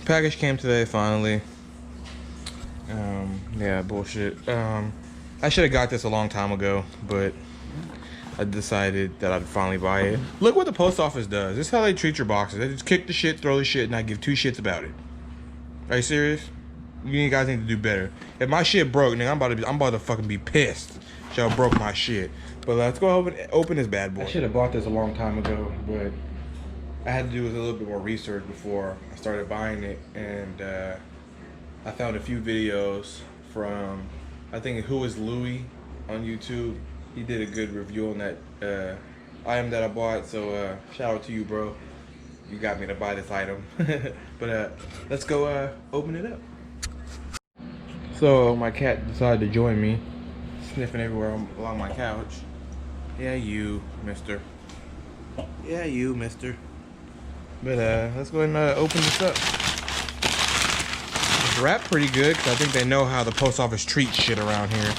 Package came today finally. Yeah, bullshit. I should have got this a long time ago, but I decided that I'd finally buy it. Look what the post office does. This is how they treat your boxes. They just kick the shit, throw the shit, and not give two shits about it. Are you serious? You guys need to do better. If my shit broke, nigga, I'm about to fucking be pissed. Y'all broke my shit. But let's go open this bad boy. I should have bought this a long time ago, but I had to do a little bit more research before I started buying it, and I found a few videos from, I think, Who is Louie on YouTube. He did a good review on that item that I bought, so shout out to you, bro. You got me to buy this item. But let's go open it up. So my cat decided to join me, sniffing everywhere along my couch. Yeah, you, mister. Yeah, you, mister. But let's go ahead and open this up. It's wrapped pretty good, because I think they know how the post office treats shit around here.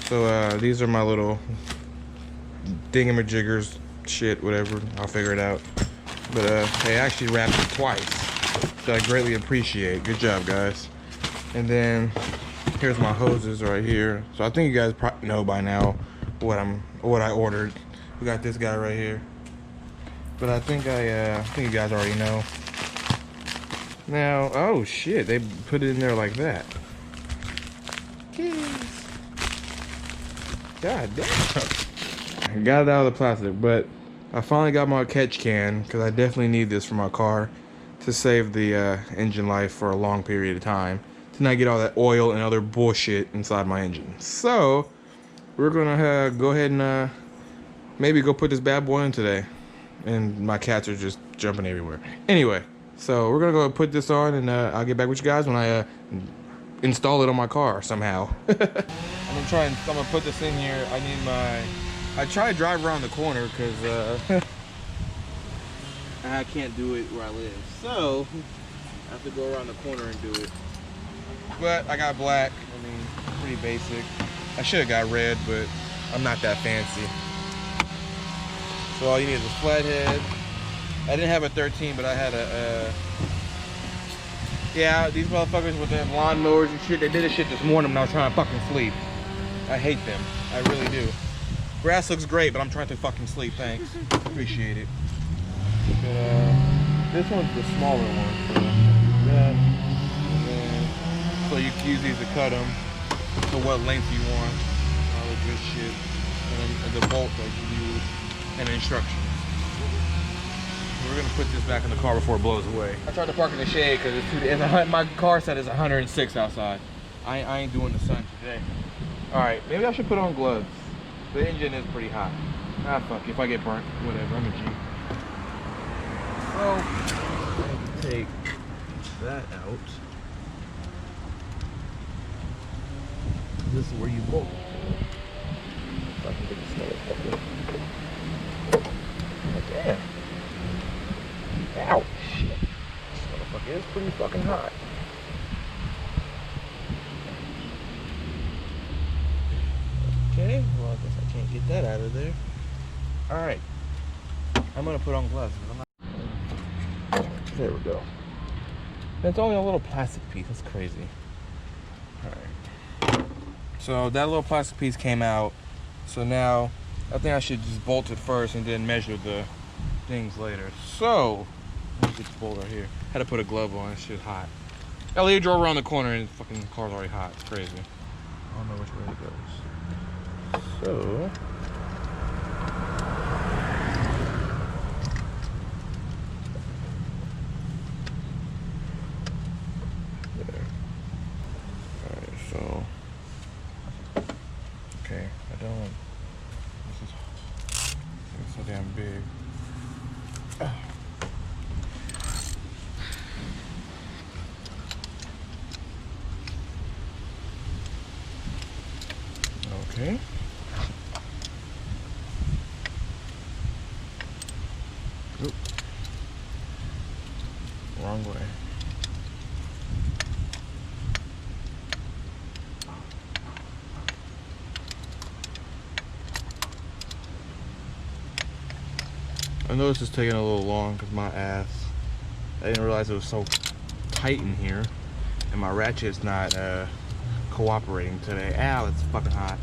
So these are my little dingamajiggers, shit, whatever. I'll figure it out. But they actually wrapped it twice, which I greatly appreciate. Good job, guys. And then here's my hoses right here. So I think you guys probably know by now what I ordered. We got this guy right here. But I think you guys already know. Now, oh shit, they put it in there like that. Jeez. God damn. I got it out of the plastic, but I finally got my catch can, because I definitely need this for my car to save the engine life for a long period of time, to not get all that oil and other bullshit inside my engine. So we're gonna go ahead and maybe go put this bad boy in today. And my cats are just jumping everywhere. Anyway, so we're gonna go put this on, and I'll get back with you guys when I install it on my car somehow. I'm gonna put this in here. I try to drive around the corner because I can't do it where I live. So I have to go around the corner and do it. But I got black. I mean, pretty basic. I should have got red, but I'm not that fancy. So all you need is a flathead. I didn't have a 13, but I had a yeah, these motherfuckers with their lawnmowers and shit, they did this shit this morning when I was trying to fucking sleep. I hate them. I really do. Grass looks great, but I'm trying to fucking sleep. Thanks. Appreciate it. But, this one's the smaller one. So that. And then, so you can use these to cut them to what length you want. All the good shit. And then the bolt that you use and instructions. We're gonna put this back in the car before it blows away. I tried to park in the shade because it's too. My car set is 106 outside. I ain't doing the sun today. All right, maybe I should put on gloves. The engine is pretty hot. Ah, fuck, if I get burnt, whatever, I'm a G. So, I can take that out. This is where you bolt. If I can get this motherfucker. Oh, damn. Ouch. This motherfucker is pretty fucking hot. Okay, well, I guess I can't get that out of there. Alright. I'm gonna put on gloves. There we go. It's only a little plastic piece. That's crazy. Alright. So that little plastic piece came out. So now, I think I should just bolt it first and then measure the things later. So, let me get the bolt right here. Had to put a glove on. It's shit hot. Elliot drove around the corner and the fucking car's already hot. It's crazy. I don't know which way it goes. So, there. Alright, so, okay, it's so damn big. Okay. Oop. Wrong way. I know this is taking a little long because my ass. I didn't realize it was so tight in here, and my ratchet's not cooperating today. Ow, it's fucking hot.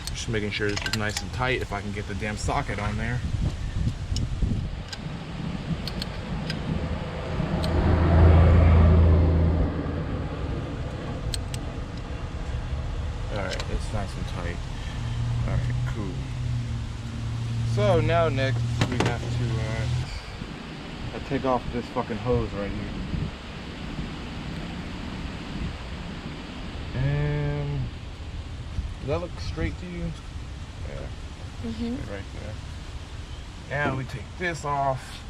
Just making sure this is nice and tight if I can get the damn socket on there. Alright, it's nice and tight. Alright, cool. So now next we have to take off this fucking hose right here. And does that look straight to you? Yeah. Right there. Now we take this off.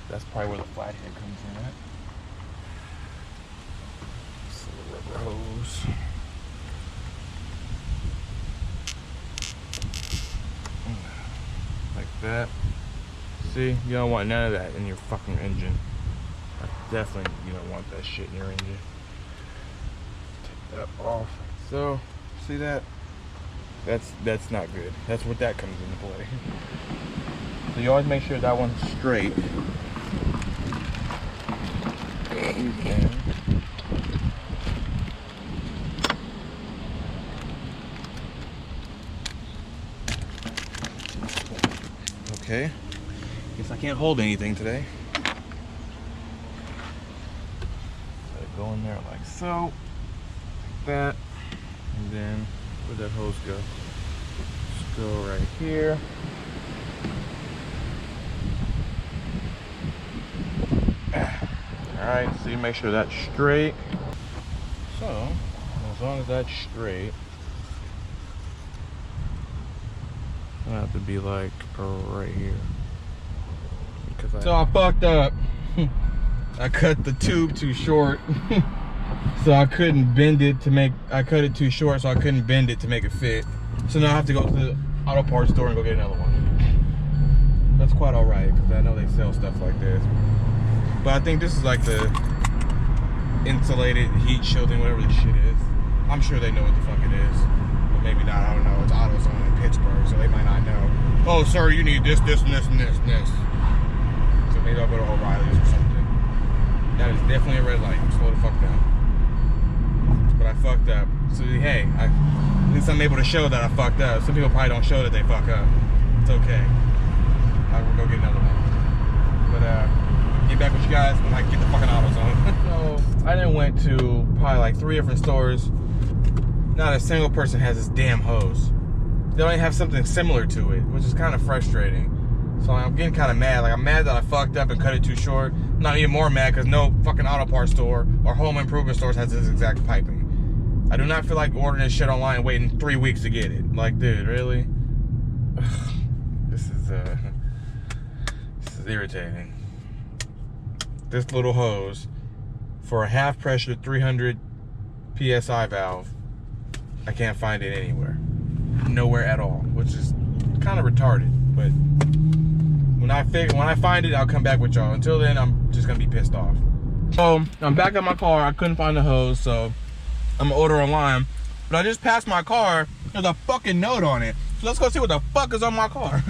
That's probably where the flathead comes in at. It's a rubber hose. Like that. See, you don't want none of that in your fucking engine. Definitely, you don't want that shit in your engine. Take that off. So, see that? That's not good. That's what that comes into play. So you always make sure that one's straight. Okay. Guess I can't hold anything today. Let it go in there like so. Like that. And then where'd that hose go? Just go right here. Alright, so you make sure that's straight. So, as long as that's straight, it'll have to be like right here. So I fucked up. I cut the tube too short. So I couldn't bend it to make, I cut it too short so I couldn't bend it to make it fit. So now I have to go to the auto parts store and go get another one. That's quite alright because I know they sell stuff like this. But I think this is like the insulated heat shielding, whatever this shit is. I'm sure they know what the fuck it is. But maybe not, I don't know. It's AutoZone in Pittsburgh, so they might not know. Oh, sir, you need this, this, and this, and this, and this. So maybe I'll go to O'Reilly's or something. That is definitely a red light. Slow the fuck down. But I fucked up. So hey, at least I'm able to show that I fucked up. Some people probably don't show that they fuck up. It's okay. I will go get another one. But get back with you guys when I get the fucking AutoZone. So I then went to probably like 3 different stores. Not a single person has this damn hose. They don't even have something similar to it, which is kind of frustrating. So I'm getting kind of mad. Like, I'm mad that I fucked up and cut it too short. I'm not even more mad because no fucking auto parts store or home improvement stores has this exact piping. I do not feel like ordering this shit online and waiting 3 weeks to get it. Like, dude, really? This is irritating. This little hose for a half pressure 300 PSI valve, I can't find it anywhere. Nowhere at all, which is kind of retarded. But when I find it, I'll come back with y'all. Until then, I'm just gonna be pissed off. So I'm back at my car. I couldn't find the hose, so I'm gonna order online. But I just passed my car. There's a fucking note on it. So let's go see what the fuck is on my car.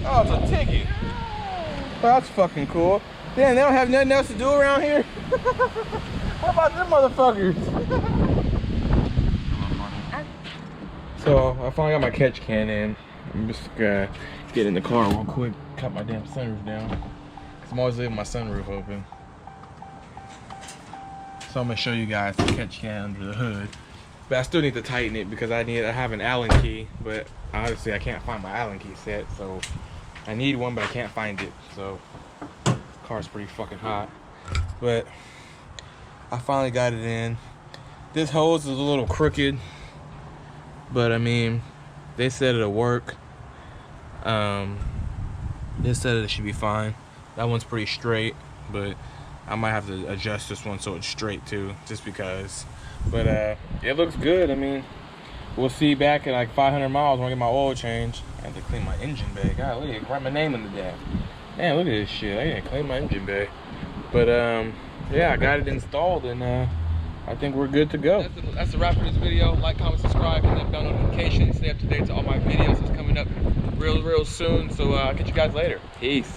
Oh, it's a ticket. Oh, that's fucking cool. Damn, they don't have nothing else to do around here? What about them motherfuckers? So, I finally got my catch can in. I'm just gonna get in the car real quick, cut my damn sunroof down. Cause I'm always leaving my sunroof open. So I'm gonna show you guys the catch can under the hood. But I still need to tighten it because I have an Allen key, but honestly I can't find my Allen key set, so I need one, but I can't find it. So the car's pretty fucking hot. But I finally got it in. This hose is a little crooked, but I mean, they said it'll work. They said it should be fine. That one's pretty straight, but I might have to adjust this one so it's straight too, just because. But it looks good. I mean, we'll see back at like 500 miles when I get my oil change. I have to clean my engine bay. Golly, write my name in the damn. Man, look at this shit. I didn't clean my engine bay. But yeah, I got it installed, and I think we're good to go. That's a wrap for this video. Like, comment, subscribe, and then bell notifications. Stay up to date to all my videos that's coming coming up real soon. So I'll catch you guys later. Peace.